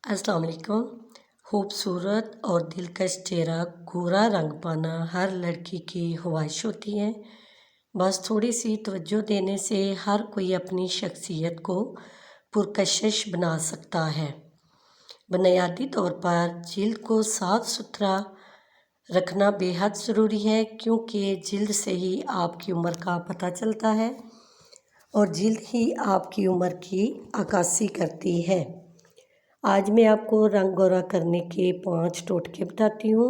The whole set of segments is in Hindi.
अस्सलाम वालेकुम। खूबसूरत और दिलकश चेहरा गोरा रंग पाना हर लड़की की ख्वाहिश होती है। बस थोड़ी सी तवज्जो देने से हर कोई अपनी शख्सियत को पुरकशिश बना सकता है। बुनियादी तौर पर जिल्द को साफ़ सुथरा रखना बेहद ज़रूरी है, क्योंकि जिल्द से ही आपकी उम्र का पता चलता है और जिल्द ही आपकी उम्र की अक्कासी करती है। आज मैं आपको रंग गोरा करने के 5 टोटके बताती हूँ,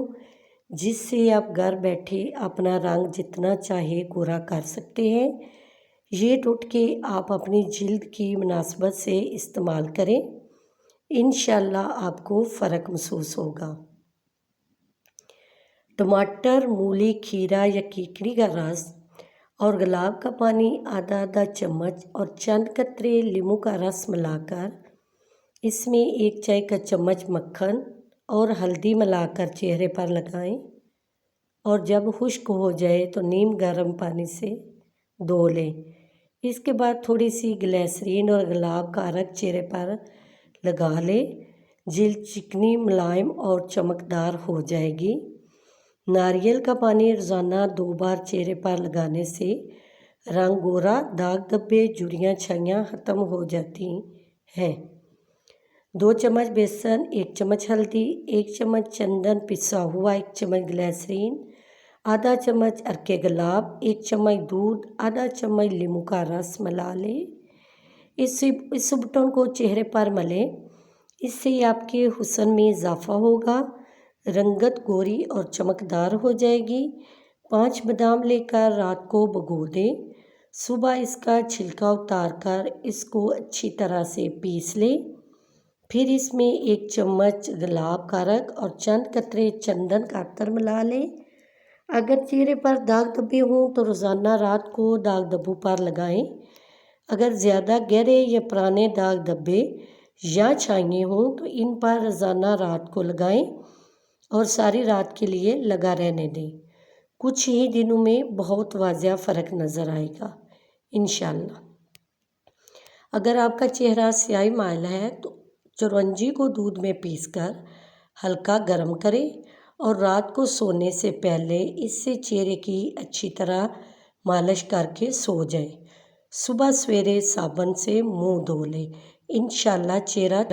जिससे आप घर बैठे अपना रंग जितना चाहे गोरा कर सकते हैं। ये टोटके आप अपनी जिल्द की मुनासबत से इस्तेमाल करें, इंशाल्लाह आपको फ़र्क महसूस होगा। टमाटर, मूली, खीरा या कीकड़ी का रस और गुलाब का पानी आधा आधा चम्मच और चंद कतरे नींबू का रस मिलाकर इसमें 1 चाय का चम्मच मक्खन और हल्दी मिलाकर चेहरे पर लगाएं और जब खुश्क हो जाए तो नीम गर्म पानी से धो लें। इसके बाद थोड़ी सी ग्लिसरीन और गुलाब का अर्क चेहरे पर लगा लें। जिल्द चिकनी, मुलायम और चमकदार हो जाएगी। नारियल का पानी रोज़ाना 2 बार चेहरे पर लगाने से रंग गोरा, दाग धब्बे, झुर्रियाँ छाइयाँ ख़त्म हो जाती हैं। 2 चम्मच बेसन, 1 चम्मच हल्दी, 1 चम्मच चंदन पिसा हुआ, 1 चम्मच ग्लिसरीन, आधा चम्मच अर्के गुलाब, 1 चम्मच दूध, आधा चम्मच नींबू का रस मिला लें। इस बटन को चेहरे पर मलें, इससे आपके हुस्न में इजाफा होगा। रंगत गोरी और चमकदार हो जाएगी। 5 बादाम लेकर रात को भिगो दें। सुबह इसका छिलका उतार कर इसको अच्छी तरह से पीस लें। फिर इसमें 1 चम्मच गुलाब का अर्क और चंद कतरे चंदन का अत्तर मिला लें। अगर चेहरे पर दाग धब्बे हों तो रोज़ाना रात को दाग धब्बों पर लगाएं। अगर ज़्यादा गहरे या पुराने दाग धब्बे या छाइयाँ हों तो इन पर रोज़ाना रात को लगाएं और सारी रात के लिए लगा रहने दें। कुछ ही दिनों में बहुत वाज़िह फ़र्क नज़र आएगा इंशाल्लाह। अगर आपका चेहरा स्याही माइल है तो चिरौंजी को दूध में पीसकर हल्का गर्म करें और रात को सोने से पहले इससे चेहरे की अच्छी तरह मालिश करके सो जाएं। सुबह सवेरे साबुन से मुंह धो लें, इंशाल्लाह चेहरा